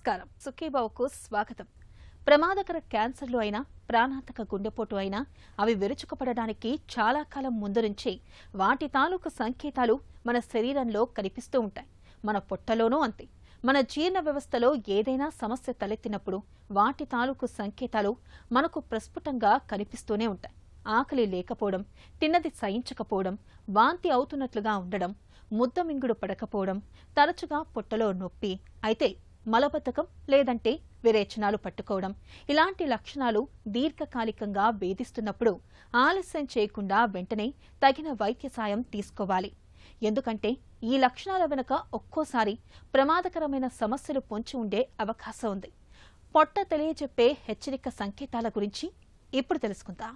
నమస్కారం. సుఖీబావుకు స్వాగతం. ప్రమాదకర క్యాన్సర్లు అయినా, ప్రాణాంతక గుండెపోటు అయినా అవి విరుచుకుపడడానికి చాలా కాలం ముందు నుంచే వాటి తాలూకు సంకేతాలు మన శరీరంలో కనిపిస్తూ ఉంటాయి. మన పొట్టలోనూ అంతే. మన జీర్ణ వ్యవస్థలో ఏదైనా సమస్య తలెత్తినప్పుడు వాటి తాలూకు సంకేతాలు మనకు ప్రస్ఫుటంగా కనిపిస్తూనే ఉంటాయి. ఆకలి లేకపోవడం, తిన్నది సహించకపోవడం, వాంతి అవుతున్నట్లుగా ఉండడం, ముద్ద మింగుడు పడకపోవడం, తరచుగా పొట్టలో నొప్పి, అయితే మలబద్ధకం లేదంటే విరేచనాలు పట్టుకోవడం, ఇలాంటి లక్షణాలు దీర్ఘకాలికంగా వేధిస్తున్నప్పుడు ఆలస్యం చేయకుండా వెంటనే తగిన వైద్య సాయం తీసుకోవాలి. ఎందుకంటే ఈ లక్షణాల వెనుక ఒక్కోసారి ప్రమాదకరమైన సమస్యలు పొంచి ఉండే అవకాశం ఉంది. పొట్ట తెలియజెప్పే హెచ్చరిక సంకేతాల గురించి ఇప్పుడు తెలుసుకుందాం.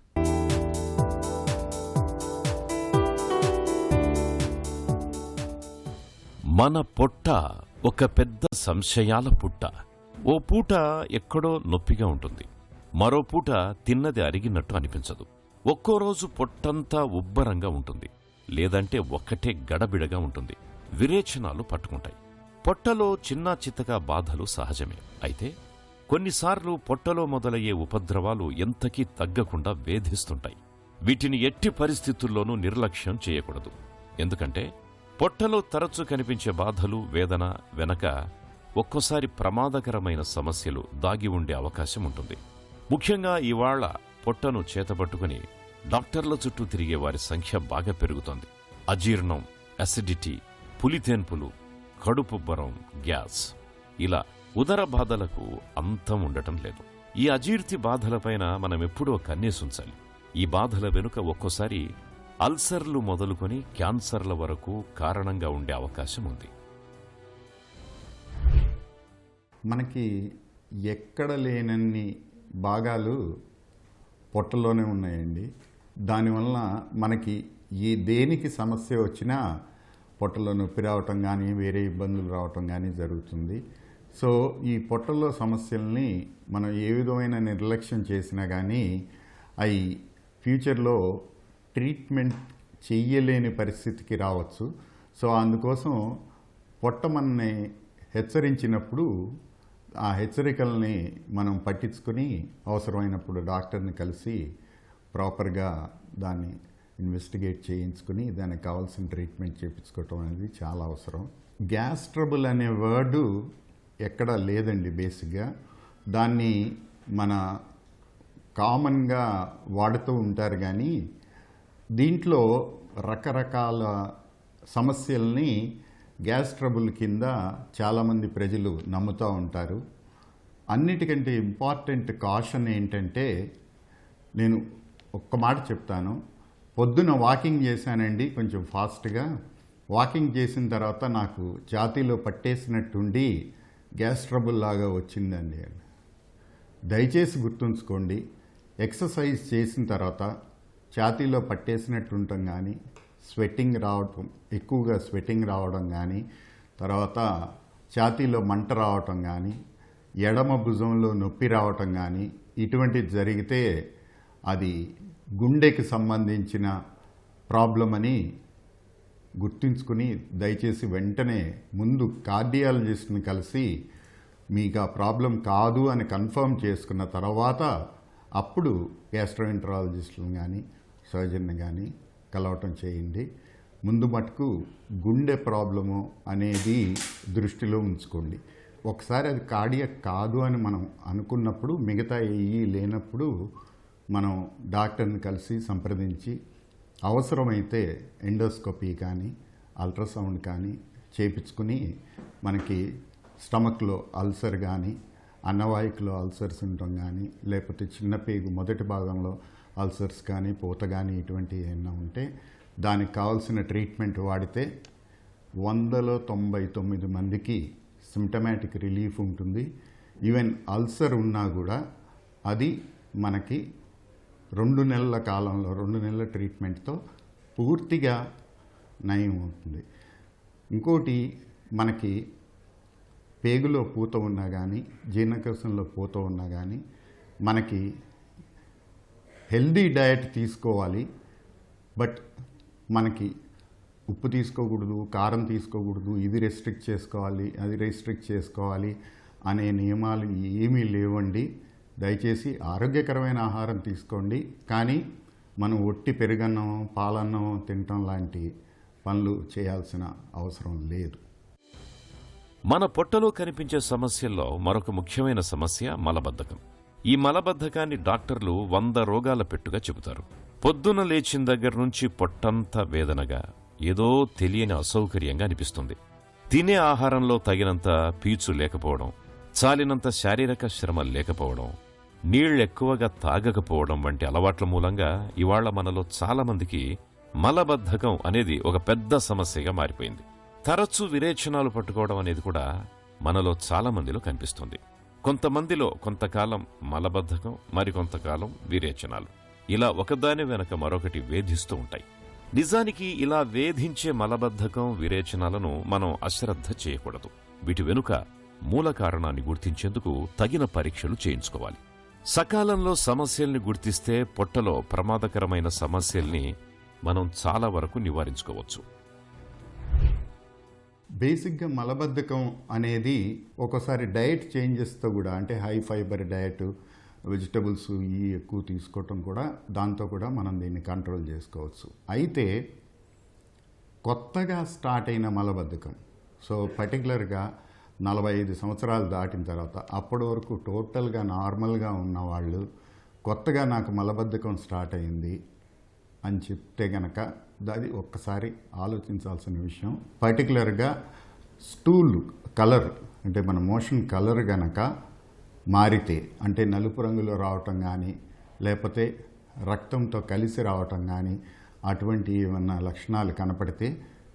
మన పొట్ట ఒక పెద్ద సంశయాల పుట్ట. ఓ పూట ఎక్కడో నొప్పిగా ఉంటుంది, మరో పూట తిన్నది అరిగినట్టు అనిపించదు. ఒక్కో రోజు పొట్టంతా ఉబ్బరంగా ఉంటుంది, లేదంటే ఒక్కటే గడబిడగా ఉంటుంది. విరేచనాలు పట్టుకుంటాయి. పొట్టలో చిన్నా చిత్తగా బాధలు సహజమే. అయితే కొన్నిసార్లు పొట్టలో మొదలయ్యే ఉపద్రవాలు ఎంతకీ తగ్గకుండా వేధిస్తుంటాయి. వీటిని ఎట్టి పరిస్థితుల్లోనూ నిర్లక్ష్యం చేయకూడదు. ఎందుకంటే పొట్టలో తరచూ కనిపించే బాధలు, వేదన వెనక ఒక్కోసారి ప్రమాదకరమైన సమస్యలు దాగి ఉండే అవకాశం ఉంటుంది. ముఖ్యంగా ఇవాళ పొట్టను చేతపట్టుకుని డాక్టర్ల చుట్టూ తిరిగే వారి సంఖ్య బాగా పెరుగుతోంది. అజీర్ణం, అసిడిటీ, పులితేన్పులు, కడుపుబ్బరం, గ్యాస్, ఇలా ఉదర బాధలకు అంతం ఉండటం లేదు. ఈ అజీర్తి బాధలపైన మనమెప్పుడూ కన్నేసుంచాలి. ఈ బాధల వెనుక ఒక్కోసారి అల్సర్లు మొదలుకొని క్యాన్సర్ల వరకు కారణంగా ఉండే అవకాశం ఉంది. మనకి ఎక్కడ లేనన్ని భాగాలు పొట్టలోనే ఉన్నాయండి. దానివల్ల మనకి దేనికి సమస్య వచ్చినా పొట్టలో నొప్పి రావటం కానీ, వేరే ఇబ్బందులు రావటం కానీ జరుగుతుంది. సో ఈ పొట్టలో సమస్యల్ని మనం ఏ విధమైన నిర్లక్ష్యం చేసినా కానీ అవి ఫ్యూచర్లో ట్రీట్మెంట్ చెయ్యలేని పరిస్థితికి రావచ్చు. సో అందుకోసం పొట్ట మనని హెచ్చరించినప్పుడు ఆ హెచ్చరికల్ని మనం పట్టించుకొని అవసరమైనప్పుడు డాక్టర్ని కలిసి ప్రాపర్గా దాన్ని ఇన్వెస్టిగేట్ చేయించుకుని దానికి కావాల్సిన ట్రీట్మెంట్ చేయించుకోవటం అనేది చాలా అవసరం. గ్యాస్ ట్రబుల్ అనే వర్డు ఎక్కడా లేదండి. బేసిక్గా దాన్ని మన కామన్గా వాడుతూ ఉంటారు, కానీ దీంట్లో రకరకాల సమస్యల్ని గ్యాస్ ట్రబుల్ కింద చాలామంది ప్రజలు నమ్ముతూ ఉంటారు. అన్నిటికంటే ఇంపార్టెంట్ కాషన్ ఏంటంటే, నేను ఒక్క మాట చెప్తాను. పొద్దున వాకింగ్ చేశానండి కొంచెం ఫాస్ట్గా. వాకింగ్ చేసిన తర్వాత నాకు ఛాతీలో పట్టేసినట్టుండి గ్యాస్ ట్రబుల్ లాగా వచ్చిందండి. దయచేసి గుర్తుంచుకోండి, ఎక్సర్సైజ్ చేసిన తర్వాత ఛాతీలో పట్టేసినట్టు ఉండటం కానీ, స్వెట్టింగ్ రావటం, ఎక్కువగా స్వెట్టింగ్ రావడం కానీ, తర్వాత ఛాతీలో మంట రావటం కానీ, ఎడమ భుజంలో నొప్పి రావటం కానీ ఇటువంటిది జరిగితే అది గుండెకి సంబంధించిన ప్రాబ్లం అని గుర్తుంచుకుని దయచేసి వెంటనే ముందు కార్డియాలజిస్ట్ని కలిసి మీకు ఆ ప్రాబ్లం కాదు అని కన్ఫర్మ్ చేసుకున్న తర్వాత అప్పుడు గ్యాస్ట్రోఎంటరాలజిస్టులను కానీ సర్జన్ని కానీ కలవటం చేయండి. ముందు మటుకు గుండె ప్రాబ్లము అనేది దృష్టిలో ఉంచుకోండి. ఒకసారి అది కార్డియాక్ కాదు అని మనం అనుకున్నప్పుడు, మిగతా ఏవి లేనప్పుడు మనం డాక్టర్ని కలిసి సంప్రదించి అవసరమైతే ఎండోస్కోపీ కానీ అల్ట్రాసౌండ్ కానీ చేయించుకుని మనకి స్టమక్లో అల్సర్ కానీ, అన్నవాహికలో అల్సర్స్ ఉండటం కానీ, లేకపోతే చిన్న పేగు మొదటి భాగంలో అల్సర్స్ కానీ, పూత కానీ ఇటువంటివి ఏమైనా ఉంటే దానికి కావాల్సిన ట్రీట్మెంట్ వాడితే 199 మందికి సిమ్టమాటిక్ రిలీఫ్ ఉంటుంది. ఈవెన్ అల్సర్ ఉన్నా కూడా అది మనకి 2 నెలల కాలంలో 2 నెలల ట్రీట్మెంట్తో పూర్తిగా నయం అవుతుంది. ఇంకోటి, మనకి పేగులో పూత ఉన్నా కానీ, జీర్ణకోశంలో పూత ఉన్నా కానీ మనకి హెల్దీ డయట్ తీసుకోవాలి. బట్ మనకి ఉప్పు తీసుకోకూడదు, కారం తీసుకోకూడదు, ఇది రెస్ట్రిక్ట్ చేసుకోవాలి, అది రెస్ట్రిక్ట్ చేసుకోవాలి అనే నియమాలు ఏమీ లేవండి. దయచేసి ఆరోగ్యకరమైన ఆహారం తీసుకోండి, కానీ మనం ఒట్టి పెరుగన్నం పాలన్నం తినటం లాంటి పనులు చేయాల్సిన అవసరం లేదు. మన పొట్టలో కనిపించే సమస్యల్లో మరొక ముఖ్యమైన సమస్య మలబద్ధకం. ఈ మలబద్ధకాన్ని డాక్టర్లు 100 రోగాల పెట్టుగా చెబుతారు. పొద్దున లేచిన దగ్గర నుంచి పొట్టంతా వేదనగా, ఏదో తెలియని అసౌకర్యంగా అనిపిస్తుంది. తినే ఆహారంలో తగినంత పీచు లేకపోవడం, చాలినంత శారీరక శ్రమ లేకపోవడం, నీళ్లెక్కువగా తాగకపోవడం వంటి అలవాట్ల మూలంగా ఇవాళ మనలో చాలామందికి మలబద్ధకం అనేది ఒక పెద్ద సమస్యగా మారిపోయింది. తరచూ విరేచనాలు పట్టుకోవడం అనేది కూడా మనలో చాలామందిలో కనిపిస్తుంది. కొంతమందిలో కొంతకాలం మలబద్ధకం, మరికొంతకాలం విరేచనాలు, ఇలా ఒకదాని వెనక మరొకటి వేధిస్తూ ఉంటాయి. నిజానికి ఇలా వేధించే మలబద్ధకం, విరేచనాలను మనం అశ్రద్ధ చేయకూడదు. వీటి వెనుక మూల కారణాన్ని గుర్తించేందుకు తగిన పరీక్షలు చేయించుకోవాలి. సకాలంలో సమస్యల్ని గుర్తిస్తే పొట్టలో ప్రమాదకరమైన సమస్యల్ని మనం చాలా వరకు నివారించుకోవచ్చు. బేసిక్గా మలబద్ధకం అనేది ఒకసారి డయట్ చేంజెస్తో కూడా, అంటే హై ఫైబర్ డయట్, వెజిటబుల్స్ ఇవి ఎక్కువ తీసుకోవటం కూడా, దాంతో కూడా మనం దీన్ని కంట్రోల్ చేసుకోవచ్చు. అయితే కొత్తగా స్టార్ట్ అయిన మలబద్ధకం, సో పర్టికులర్గా 45 సంవత్సరాలు దాటిన తర్వాత, అప్పటి వరకు టోటల్గా నార్మల్గా ఉన్నవాళ్ళు కొత్తగా నాకు మలబద్ధకం స్టార్ట్ అయింది అని చెప్తే గనక అది ఒక్కసారి ఆలోచించాల్సిన విషయం. పర్టికులర్గా స్టూల్ కలర్, అంటే మన మోషన్ కలర్ గనక మారితే, అంటే నలుపు రంగులో రావటం కానీ, లేకపోతే రక్తంతో కలిసి రావటం కానీ, అటువంటి ఏమన్నా లక్షణాలు కనపడితే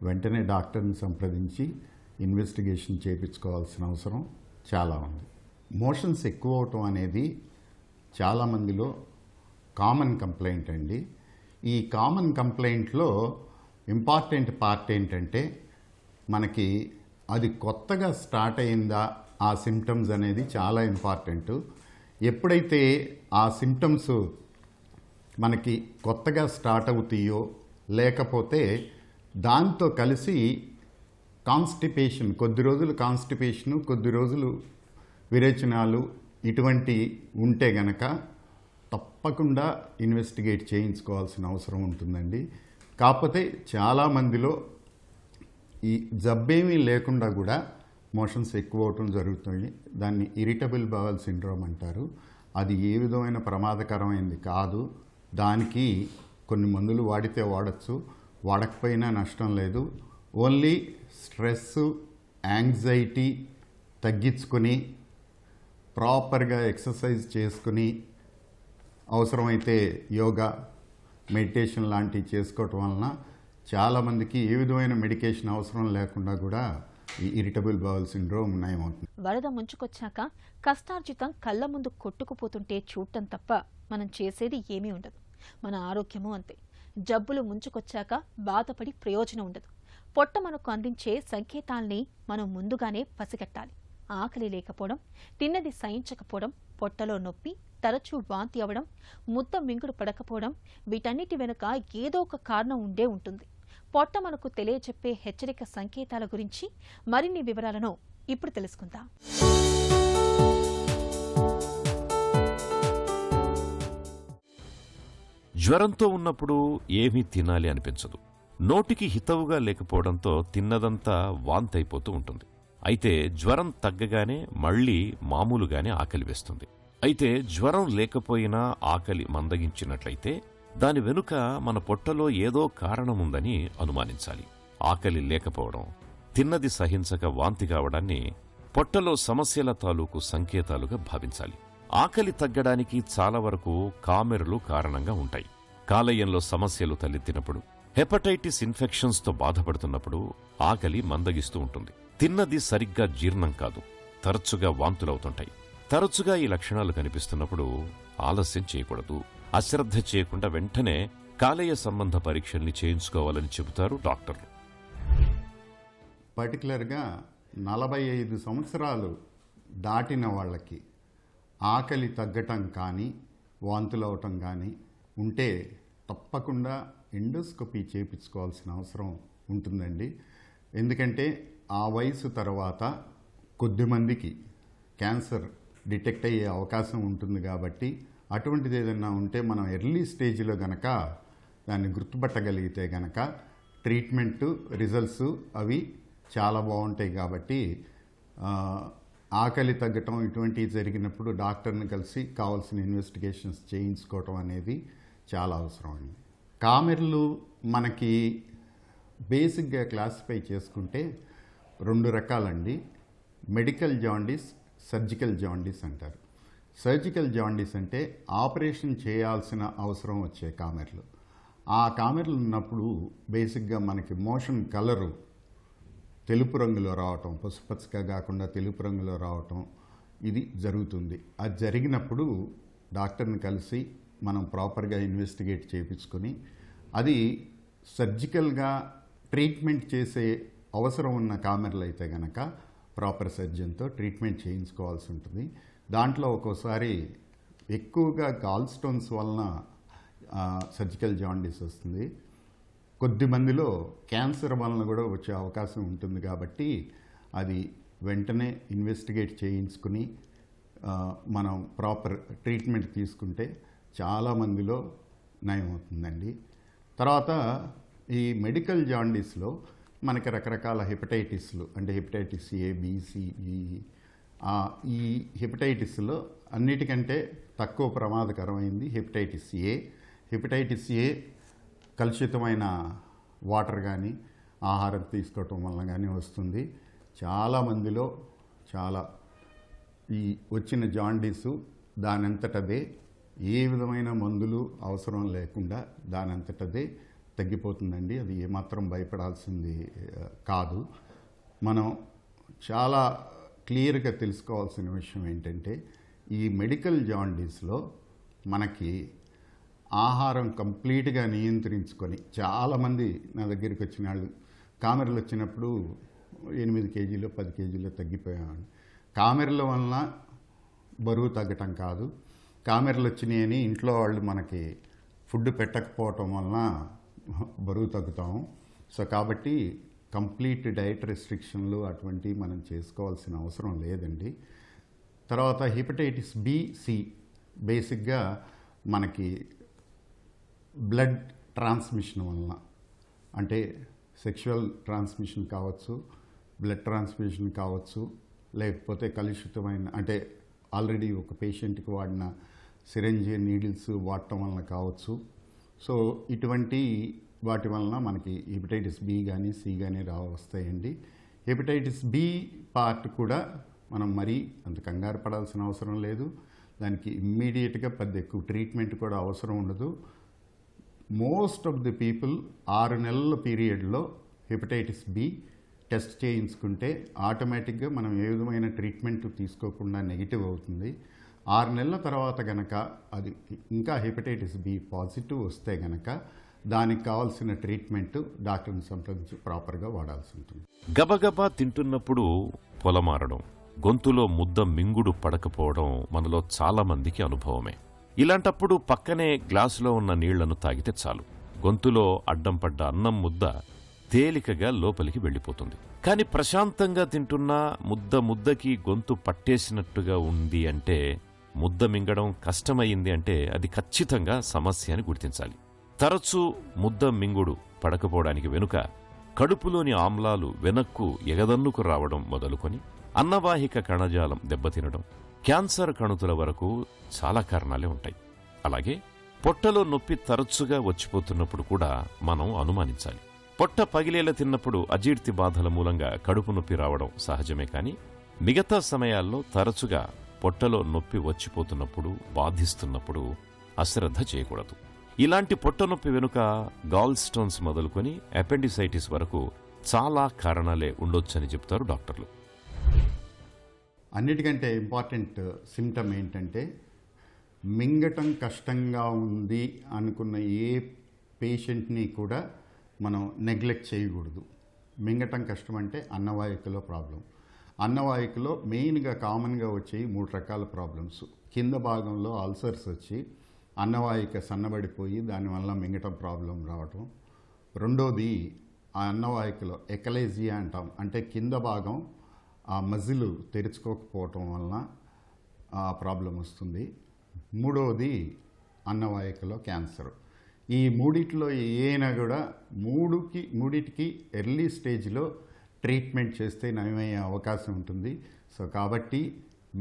వెంటనే డాక్టర్ని సంప్రదించి ఇన్వెస్టిగేషన్ చేయించుకోవాల్సిన అవసరం చాలా ఉంది. మోషన్స్ ఎక్కువ అవటం అనేది చాలామందిలో కామన్ కంప్లైంట్ అండి. ఈ కామన్ కంప్లైంట్లో ఇంపార్టెంట్ పార్ట్ ఏంటంటే, మనకి అది కొత్తగా స్టార్ట్ అయిందా ఆ సిమ్టమ్స్ అనేది చాలా ఇంపార్టెంట్. ఎప్పుడైతే ఆ సిమ్టమ్స్ మనకి కొత్తగా స్టార్ట్ అవుతాయో, లేకపోతే దాంతో కలిసి కాన్స్టిపేషన్, కొద్ది రోజులు కాన్స్టిపేషను, కొద్ది రోజులు విరేచనాలు ఇటువంటి ఉంటే గనక తప్పకుండా ఇన్వెస్టిగేట్ చేయించుకోవాల్సిన అవసరం ఉంటుందండి. కాకపోతే చాలామందిలో ఈ జబ్బేమీ లేకుండా కూడా మోషన్స్ ఎక్కువ అవటం జరుగుతుంది. దాన్ని ఇరిటబుల్ బవల్ సిండ్రోమ్ అంటారు. అది ఏ విధమైన ప్రమాదకరమైనది కాదు. దానికి కొన్ని మందులు వాడితే వాడచ్చు, వాడకపోయినా నష్టం లేదు. ఓన్లీ స్ట్రెస్, యాంగ్జైటీ తగ్గించుకొని ప్రాపర్గా ఎక్సర్సైజ్ చేసుకుని, అవసరమైతే యోగా, మెడిటేషన్ లాంటివి చేసుకోవటం వలన చాలామందికి ఏ విధమైన మెడికేషన్ అవసరం లేకుండా కూడా ఈ ఇరిటబుల్ బవల్ సిండ్రోమ్ నయమవుతుంది. వరద ముంచుకొచ్చాక కష్టార్జితం కళ్ళ ముందు కొట్టుకుపోతుంటే చూడటం తప్ప మనం చేసేది ఏమీ ఉండదు. మన ఆరోగ్యము అంతే. జబ్బులు ముంచుకొచ్చాక బాధపడి ప్రయోజనం ఉండదు. పొట్ట మనకు అందించే సంకేతాల్ని మనం ముందుగానే పసిగట్టాలి. ఆకలి లేకపోవడం, తిన్నది సహించకపోవడం, పొట్టలో నొప్పి, తరచూ వాంతి అవడం, ముద్ద మింగుడు పడకపోవడం, వీటన్నిటి వెనుక ఏదో ఒక కారణం ఉండే ఉంటుంది. పొట్ట మనకు తెలియజెప్పే హెచ్చరిక సంకేతాల గురించి మరిన్ని వివరాలను ఇప్పుడు తెలుసుకుందాం. జ్వరంతో ఉన్నప్పుడు ఏమీ తినాలి అనిపించదు. నోటికి హితవుగా లేకపోవడంతో తిన్నదంతా వాంతైపోతూ ఉంటుంది. అయితే జ్వరం తగ్గగానే మళ్లీ మామూలుగానే ఆకలి వేస్తుంది. అయితే జ్వరం లేకపోయినా ఆకలి మందగించినట్లయితే దాని వెనుక మన పొట్టలో ఏదో కారణముందని అనుమానించాలి. ఆకలి లేకపోవడం, తిన్నది సహించక వాంతి కావడాన్ని పొట్టలో సమస్యల తాలూకు సంకేతాలుగా భావించాలి. ఆకలి తగ్గడానికి చాలా వరకు కామెర్లు కారణంగా ఉంటాయి. కాలేయంలో సమస్యలు తలెత్తినప్పుడు, హెపటైటిస్ ఇన్ఫెక్షన్స్తో బాధపడుతున్నప్పుడు ఆకలి మందగిస్తూ ఉంటుంది. తిన్నది సరిగ్గా జీర్ణం కాదు, తరచుగా వాంతులవుతుంటాయి. తరచుగా ఈ లక్షణాలు కనిపిస్తున్నప్పుడు ఆలస్యం చేయకూడదు. అశ్రద్ధ చేయకుండా వెంటనే కాలేయ సంబంధ పరీక్షల్ని చేయించుకోవాలని చెబుతారు డాక్టర్లు. పర్టికులర్గా 45 సంవత్సరాలు దాటిన వాళ్ళకి ఆకలి తగ్గటం కానీ, వాంతులవటం కానీ ఉంటే తప్పకుండా ఎండోస్కోపీ చేయించుకోవాల్సిన అవసరం ఉంటుందండి. ఎందుకంటే ఆ వయసు తర్వాత కొద్దిమందికి క్యాన్సర్ డిటెక్ట్ అయ్యే అవకాశం ఉంటుంది కాబట్టి అటువంటిది ఏదైనా ఉంటే మనం ఎర్లీ స్టేజ్లో గనక దాన్ని గుర్తుపట్టగలిగితే గనక ట్రీట్మెంటు రిజల్ట్స్ అవి చాలా బాగుంటాయి. కాబట్టి ఆకలి తగ్గటం ఇటువంటివి జరిగినప్పుడు డాక్టర్ని కలిసి కావాల్సిన ఇన్వెస్టిగేషన్స్ చేయించుకోవటం అనేది చాలా అవసరం అండి. కామెర్లు మనకి బేసిక్గా క్లాసిఫై చేసుకుంటే 2 రకాలండి. మెడికల్ జాండీస్, సర్జికల్ జాండీస్ అంటారు. సర్జికల్ జాండీస్ అంటే ఆపరేషన్ చేయాల్సిన అవసరం వచ్చే కామెర్లు. ఆ కామెర్లు ఉన్నప్పుడు బేసిక్గా మనకి మోషన్ కలరు తెలుపు రంగులో రావటం, పసుపచ్చగా కాకుండా తెలుపు రంగులో రావటం ఇది జరుగుతుంది. అది జరిగినప్పుడు డాక్టర్ని కలిసి మనం ప్రాపర్గా ఇన్వెస్టిగేట్ చేయించుకొని అది సర్జికల్గా ట్రీట్మెంట్ చేసే అవసరం ఉన్న కామెర్లు అయితే కనుక ప్రాపర్ సర్జన్తో ట్రీట్మెంట్ చేయించుకోవాల్సి ఉంటుంది. దాంట్లో ఒక్కోసారి ఎక్కువగా గాల్ స్టోన్స్ వలన సర్జికల్ జాండీస్ వస్తుంది. కొద్ది మందిలో క్యాన్సర్ వలన కూడా వచ్చే అవకాశం ఉంటుంది. కాబట్టి అది వెంటనే ఇన్వెస్టిగేట్ చేయించుకుని మనం ప్రాపర్ ట్రీట్మెంట్ తీసుకుంటే చాలామందిలో నయం అవుతుందండి. తర్వాత ఈ మెడికల్ జాండీస్లో మనకి రకరకాల హెపటైటిస్లు అంటే హెపటైటిస్ ఏ, బి, సి, ఈ ఈ హెపటైటిస్లో అన్నిటికంటే తక్కువ ప్రమాదకరమైంది హెపటైటిస్ ఏ. హెపటైటిస్ ఏ కలుషితమైన వాటర్ కానీ ఆహారం తీసుకోవటం వలన కానీ వస్తుంది. చాలామందిలో ఈ వచ్చిన జాండీసు దానంతటదే ఏ విధమైన మందులు అవసరం లేకుండా దానంతటదే తగ్గిపోతుందండి. అది ఏమాత్రం భయపడాల్సింది కాదు. మనం చాలా క్లియర్గా తెలుసుకోవాల్సిన విషయం ఏంటంటే ఈ మెడికల్ జాండీస్లో మనకి ఆహారం కంప్లీట్గా నియంత్రించుకొని చాలామంది నా దగ్గరికి వచ్చిన వాళ్ళు కామెర్లు వచ్చినప్పుడు 8 కేజీలు 10 కేజీలు తగ్గిపోయామని. కామెర్ల వలన బరువు తగ్గటం కాదు, కామెర్లు వచ్చినాయని ఇంట్లో వాళ్ళు మనకి ఫుడ్ పెట్టకపోవటం వలన బరువు తగ్గుతాము. సో కాబట్టి కంప్లీట్ డైట్ రెస్ట్రిక్షన్లు అటువంటివి మనం చేసుకోవాల్సిన అవసరం లేదండి. తర్వాత హెపటైటిస్ బి, సి బేసిక్గా మనకి బ్లడ్ ట్రాన్స్మిషన్ వలన అంటే సెక్షువల్ ట్రాన్స్మిషన్ కావచ్చు, బ్లడ్ ట్రాన్స్మిషన్ కావచ్చు, లేకపోతే కలుషితమైన అంటే ఆల్రెడీ ఒక పేషెంట్కి వాడిన సిరంజి నీడిల్స్ వాడటం వలన కావచ్చు. సో ఇటువంటి వాటి వలన మనకి హెపటైటిస్ బి కానీ సి కానీ వస్తాయండి. హెపటైటిస్ బి పార్ట్ కూడా మనం మరీ అంత కంగారు పడాల్సిన అవసరం లేదు. దానికి ఇమ్మీడియట్గా పెద్ద ఎక్కువ ట్రీట్మెంట్ కూడా అవసరం ఉండదు. మోస్ట్ ఆఫ్ ది పీపుల్ 6 నెలల పీరియడ్లో హెపటైటిస్ బి టెస్ట్ చేయించుకుంటే ఆటోమేటిక్గా మనం ఏ విధమైన ట్రీట్మెంట్ తీసుకోకుండా నెగిటివ్ అవుతుంది. 6 నెలల తర్వాత గనక అది ఇంకా హెపటైటిస్ బి పాజిటివ్ వస్తే గనక దానికి కావాల్సిన ట్రీట్మెంట్ డాక్టర్ని సంప్రదించి ప్రాపర్గా వాడాల్సి ఉంటుంది. గబగబా తింటున్నప్పుడు పొలమారడం, గొంతులో ముద్ద మింగుడు పడకపోవడం మనలో చాలా మందికి అనుభవమే. ఇలాంటప్పుడు పక్కనే గ్లాసులో ఉన్న నీళ్లను తాగితే చాలు, గొంతులో అడ్డం పడ్డ అన్నం ముద్ద తేలికగా లోపలికి వెళ్ళిపోతుంది. కాని ప్రశాంతంగా తింటున్నా ముద్దకి గొంతు పట్టేసినట్టుగా ఉంది అంటే, ముద్ద మింగడం కష్టమయ్యింది అంటే అది ఖచ్చితంగా సమస్య అని గుర్తించాలి. తరచూ ముద్ద మింగుడు పడకపోవడానికి వెనుక కడుపులోని ఆమ్లాలు వెనక్కు ఎగదన్నుకు రావడం మొదలుకొని అన్నవాహిక కణజాలం దెబ్బతినడం, క్యాన్సర్ కణుతుల వరకు చాలా కారణాలే ఉంటాయి. అలాగే పొట్టలో నొప్పి తరచుగా వచ్చిపోతున్నప్పుడు కూడా మనం అనుమానించాలి. పొట్ట పగిలేలా తిన్నప్పుడు అజీర్తి బాధల మూలంగా కడుపు నొప్పి రావడం సహజమే. కానీ మిగతా సమయాల్లో తరచుగా పొట్టలో నొప్పి వచ్చిపోతున్నప్పుడు, బాధిస్తున్నప్పుడు అశ్రద్ధ చేయకూడదు. ఇలాంటి పొట్ట నొప్పి వెనుక గాల్ స్టోన్స్ మొదలుకొని అపెండిసైటిస్ వరకు చాలా కారణాలే ఉండొచ్చని చెప్తారు డాక్టర్లు. అన్నిటికంటే ఇంపార్టెంట్ సిమ్టమ్ ఏంటంటే, మింగటం కష్టంగా ఉంది అనుకున్న ఏ పేషెంట్ని కూడా మనం నెగ్లెక్ట్ చేయకూడదు. మింగటం కష్టం అంటే అన్నవాహికలో ప్రాబ్లం. అన్నవాహికలో మెయిన్గా కామన్గా వచ్చే 3 రకాల ప్రాబ్లమ్స్. కింద భాగంలో అల్సర్స్ వచ్చి అన్నవాహిక సన్నబడిపోయి దానివల్ల మింగటం ప్రాబ్లం రావటం. రెండోది ఆ అన్నవాహికలో ఎకలేజియా అంటాం, అంటే కింద భాగం ఆ మజిల్ తెరుచుకోకపోవటం వలన ఆ ప్రాబ్లం వస్తుంది. మూడవది అన్నవాహికలో క్యాన్సర్. ఈ మూడిట్లో ఏదైనా కూడా మూడిటికి ఎర్లీ స్టేజ్లో ట్రీట్మెంట్ చేస్తే నయమయ్యే అవకాశం ఉంటుంది. సో కాబట్టి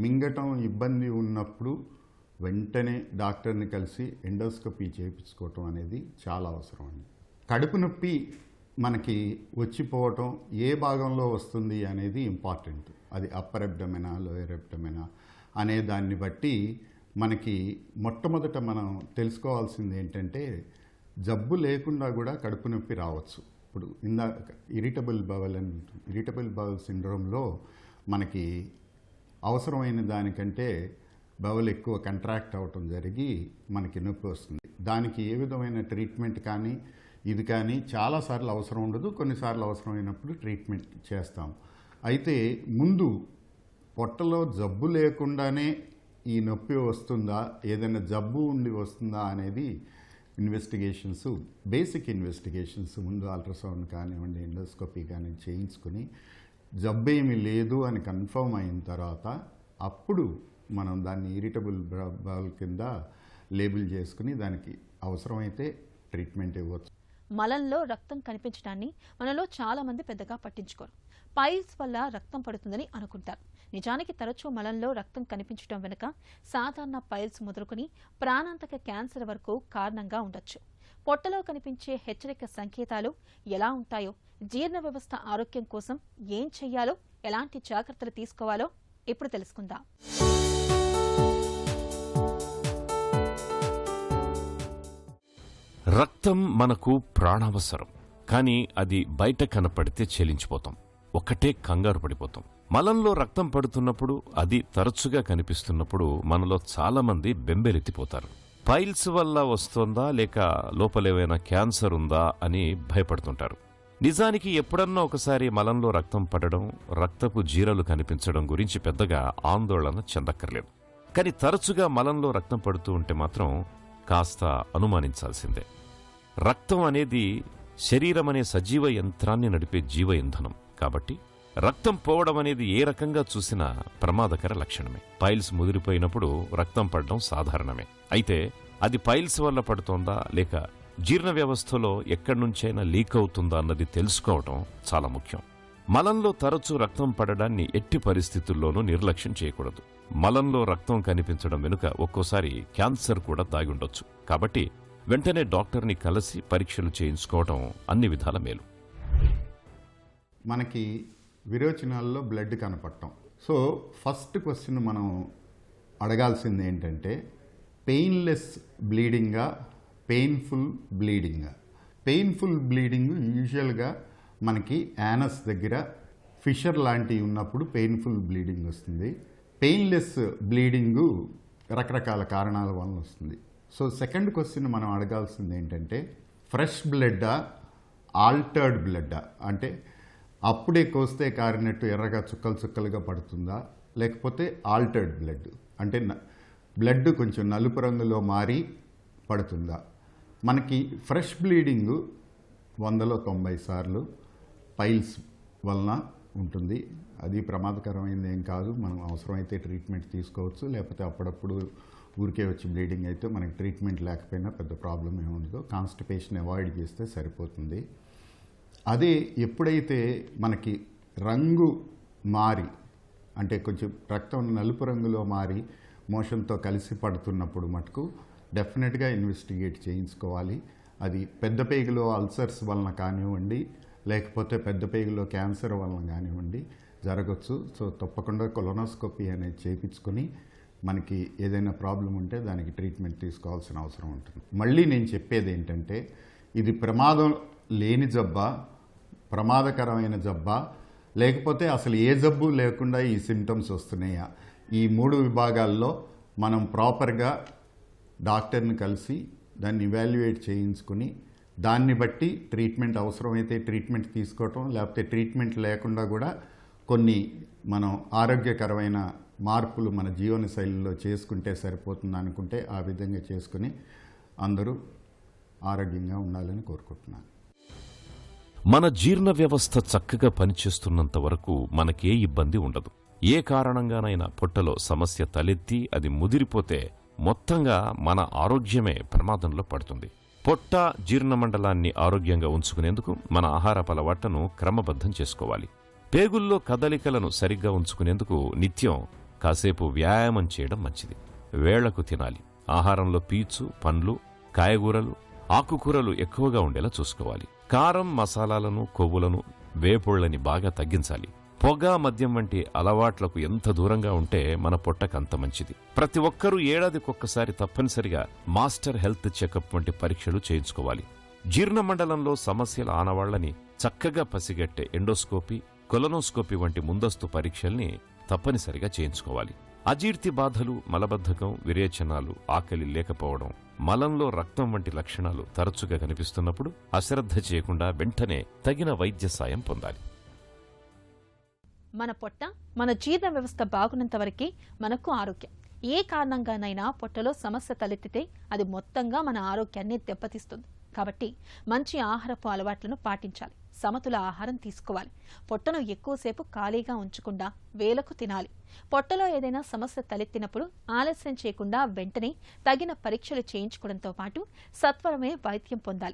మింగటం ఇబ్బంది ఉన్నప్పుడు వెంటనే డాక్టర్ని కలిసి ఎండోస్కోపీ చేయించుకోవటం అనేది చాలా అవసరం అండి. కడుపు నొప్పి మనకి వచ్చిపోవటం ఏ భాగంలో వస్తుంది అనేది ఇంపార్టెంట్. అది అప్పర్ అబ్డమెనా లోయర్ అబ్డమెనా అనే దాన్ని బట్టి మనకి మొట్టమొదట మనం తెలుసుకోవాల్సింది ఏంటంటే జబ్బు లేకుండా కూడా కడుపు నొప్పి రావచ్చు. ఇప్పుడు ఇరిటబుల్ బవల్ సిండ్రోమ్లో మనకి అవసరమైన దానికంటే బవల్ ఎక్కువ కంట్రాక్ట్ అవ్వటం జరిగి మనకి నొప్పి వస్తుంది. దానికి ఏ విధమైన ట్రీట్మెంట్ కానీ ఇది కానీ చాలాసార్లు అవసరం ఉండదు, కొన్నిసార్లు అవసరమైనప్పుడు ట్రీట్మెంట్ చేస్తాం. అయితే ముందు పొట్టలో జబ్బు లేకుండానే ఈ నొప్పి వస్తుందా, ఏదైనా జబ్బు ఉండి వస్తుందా అనేది బేసిక్ ఇన్వెస్టిగేషన్స్ ముందు అల్ట్రాసౌండ్ కానివ్వండి, ఎండోస్కోపీ కానీ చేయించుకుని జబ్బు ఏమీ లేదు అని కన్ఫర్మ్ అయిన తర్వాత అప్పుడు మనం దాన్ని ఇరిటబుల్ బవల్ కింద లేబుల్ చేసుకుని దానికి అవసరమైతే ట్రీట్మెంట్ ఇవ్వచ్చు. మలంలో రక్తం కనిపించడాన్ని మనలో చాలా మంది పెద్దగా పట్టించుకోరు. పైల్స్ వల్ల రక్తం పడుతుందని అనుకుంటారు. నిజానికి తరచూ మలంలో రక్తం కనిపించడం వెనుక సాధారణ పైల్స్ మొదలుకొని ప్రాణాంతక క్యాన్సర్ వరకు కారణంగా ఉండొచ్చు. పొట్టలో కనిపించే హెచ్చరిక సంకేతాలు ఎలా ఉంటాయో, జీర్ణ వ్యవస్థ ఆరోగ్యం కోసం ఏం చెయ్యాలో, ఎలాంటి జాగ్రత్తలు తీసుకోవాలో ఇప్పుడు తెలుసుకుందాం. రక్తం మనకు ప్రాణావసరం. కానీ అది బయట కనపడితే చెలించిపోతాం, ఒక్కటే కంగారు పడిపోతాం. మలంలో రక్తం పడుతున్నప్పుడు, అది తరచుగా కనిపిస్తున్నప్పుడు మనలో చాలామంది బెంబేలెత్తిపోతారు. పైల్స్ వల్ల వస్తోందా లేక లోపలేమైనా క్యాన్సర్ ఉందా అని భయపడుతుంటారు. నిజానికి ఎప్పుడన్నా ఒకసారి మలంలో రక్తం పడడం, రక్తపు జీరలు కనిపించడం గురించి పెద్దగా ఆందోళన చెందక్కర్లేదు. కానీ తరచుగా మలంలో రక్తం పడుతూ ఉంటే మాత్రం కాస్త అనుమానించాల్సిందే. రక్తం అనేది శరీరం అనే సజీవ యంత్రాన్ని నడిపే జీవ ఇంధనం. కాబట్టి రక్తం పోవడం అనేది ఏ రకంగా చూసినా ప్రమాదకర లక్షణమే. పైల్స్ ముదిరిపోయినప్పుడు రక్తం పడడం సాధారణమే. అయితే అది పైల్స్ వల్ల పడుతోందా లేక జీర్ణ వ్యవస్థలో ఎక్కడి నుంచైనా లీక్ అవుతుందా అన్నది తెలుసుకోవడం చాలా ముఖ్యం. మలంలో తరచూ రక్తం పడడాన్ని ఎట్టి పరిస్థితుల్లోనూ నిర్లక్ష్యం చేయకూడదు. మలంలో రక్తం కనిపించడం వెనుక ఒక్కోసారి క్యాన్సర్ కూడా దాగి ఉండొచ్చు. కాబట్టి వెంటనే డాక్టర్ని కలిసి పరీక్షలు చేయించుకోవడం అన్ని విధాల మేలు. మనకి విరోచనాల్లో బ్లడ్ కనపడటం. సో ఫస్ట్ క్వశ్చన్ మనం అడగాల్సింది ఏంటంటే పెయిన్లెస్ బ్లీడింగా, పెయిన్ఫుల్ బ్లీడింగా. పెయిన్ఫుల్ బ్లీడింగ్ యూజువల్గా మనకి యానస్ దగ్గర ఫిషర్ లాంటివి ఉన్నప్పుడు పెయిన్ఫుల్ బ్లీడింగ్ వస్తుంది. పెయిన్లెస్ బ్లీడింగు రకరకాల కారణాల వలన వస్తుంది. సో సెకండ్ క్వశ్చన్ మనం అడగాల్సింది ఏంటంటే ఫ్రెష్ బ్లడ్డా, ఆల్టర్డ్ బ్లడ్డా? అంటే అప్పుడే కోస్తే కారినట్టు ఎర్రగా చుక్కలు చుక్కలుగా పడుతుందా, లేకపోతే ఆల్టర్డ్ బ్లడ్ అంటే బ్లడ్ కొంచెం నలుపు రంగులో మారి పడుతుందా? మనకి ఫ్రెష్ బ్లీడింగు 100లో 90 సార్లు పైల్స్ వలన ఉంటుంది. అది ప్రమాదకరమైనది ఏం కాదు. మనం అవసరమైతే ట్రీట్మెంట్ తీసుకోవచ్చు, లేకపోతే అప్పుడప్పుడు ఊరికే వచ్చి బ్లీడింగ్ అయితే మనకి ట్రీట్మెంట్ లేకపోయినా పెద్ద ప్రాబ్లం ఏమి ఉండదు. కాన్స్టిపేషన్ అవాయిడ్ చేస్తే సరిపోతుంది. అదే ఎప్పుడైతే మనకి రంగు మారి, అంటే కొంచెం రక్తం నలుపు రంగులో మారి మోషన్తో కలిసి పడుతున్నప్పుడు మటుకు డెఫినెట్గా ఇన్వెస్టిగేట్ చేయించుకోవాలి. అది పెద్ద పేగులో అల్సర్స్ వలన కానివ్వండి, లేకపోతే పెద్ద పేగులో క్యాన్సర్ వలన కానివ్వండి జరగచ్చు. సో తప్పకుండా కొలోనోస్కోపీ అనేది చేయించుకొని మనకి ఏదైనా ప్రాబ్లం ఉంటే దానికి ట్రీట్మెంట్ తీసుకోవాల్సిన అవసరం ఉంటుంది. మళ్ళీ నేను చెప్పేది ఏంటంటే ఇది ప్రమాదం లేని జబ్బా, ప్రమాదకరమైన జబ్బా, లేకపోతే అసలు ఏ జబ్బు లేకుండా ఈ సిమ్టమ్స్ వస్తున్నాయా? ఈ 3 విభాగాల్లో మనం ప్రాపర్గా డాక్టర్ని కలిసి దాన్ని ఇవాల్యుయేట్ చేయించుకుని దాన్ని బట్టి ట్రీట్మెంట్ అవసరమైతే ట్రీట్మెంట్ తీసుకోవటం, లేకపోతే ట్రీట్మెంట్ లేకుండా కూడా కొన్ని మనం ఆరోగ్యకరమైన మార్పులు మన జీవన శైలిలో చేసుకుంటే సరిపోతుంది అనుకుంటే ఆ విధంగా చేసుకుని అందరూ ఆరోగ్యంగా ఉండాలని కోరుకుంటున్నాను. మన జీర్ణ వ్యవస్థ చక్కగా పనిచేస్తున్నంత వరకు మనకే ఇబ్బంది ఉండదు. ఏ కారణంగానైనా పొట్టలో సమస్య తలెత్తి అది ముదిరిపోతే మొత్తంగా మన ఆరోగ్యమే ప్రమాదంలో పడుతుంది. పొట్ట జీర్ణమండలాన్ని ఆరోగ్యంగా ఉంచుకునేందుకు మన ఆహారపు అలవాట్లను క్రమబద్ధం చేసుకోవాలి. పేగుల్లో కదలికలను సరిగ్గా ఉంచుకునేందుకు నిత్యం కాసేపు వ్యాయామం చేయడం మంచిది. వేళకు తినాలి. ఆహారంలో పీచు, పండ్లు, కాయగూరలు, ఆకుకూరలు ఎక్కువగా ఉండేలా చూసుకోవాలి. కారం, మసాలాలను, కొవ్వులను, వేపుళ్లని బాగా తగ్గించాలి. పొగ, మద్యం వంటి అలవాట్లకు ఎంత దూరంగా ఉంటే మన పొట్టకంత మంచిది. ప్రతి ఒక్కరూ ఏడాదికొక్కసారి తప్పనిసరిగా మాస్టర్ హెల్త్ చెకప్ వంటి పరీక్షలు చేయించుకోవాలి. జీర్ణమండలంలో సమస్యల ఆనవాళ్లని చక్కగా పసిగట్టే ఎండోస్కోపీ, కొలనోస్కోపీ వంటి ముందస్తు పరీక్షల్ని తప్పనిసరిగా చేయించుకోవాలి. అజీర్తి బాధలు, మలబద్ధకం, విరేచనాలు, ఆకలి లేకపోవడం, మలంలో రక్తం వంటి లక్షణాలు తరచుగా కనిపిస్తున్నప్పుడు అశ్రద్ధ చేయకుండా వెంటనే తగిన వైద్య సాయం పొందాలి. మన పొట్ట, మన జీర్ణ వ్యవస్థ బాగున్నంత వరకే మనకు ఆరోగ్యం. ఏ కారణంగానైనా పొట్టలో సమస్య తలెత్తితే అది మొత్తంగా మన ఆరోగ్యాన్ని దెబ్బతీస్తుంది. కాబట్టి మంచి ఆహారపు అలవాట్లను పాటించాలి. సమతుల ఆహారం తీసుకోవాలి. పొట్టను ఎక్కువసేపు ఖాళీగా ఉంచకుండా వేళకు తినాలి. పొట్టలో ఏదైనా సమస్య తలెత్తినప్పుడు ఆలస్యం చేయకుండా వెంటనే తగిన పరీక్షలు చేయించుకోవడంతో పాటు సత్వరమే వైద్యం పొందాలి.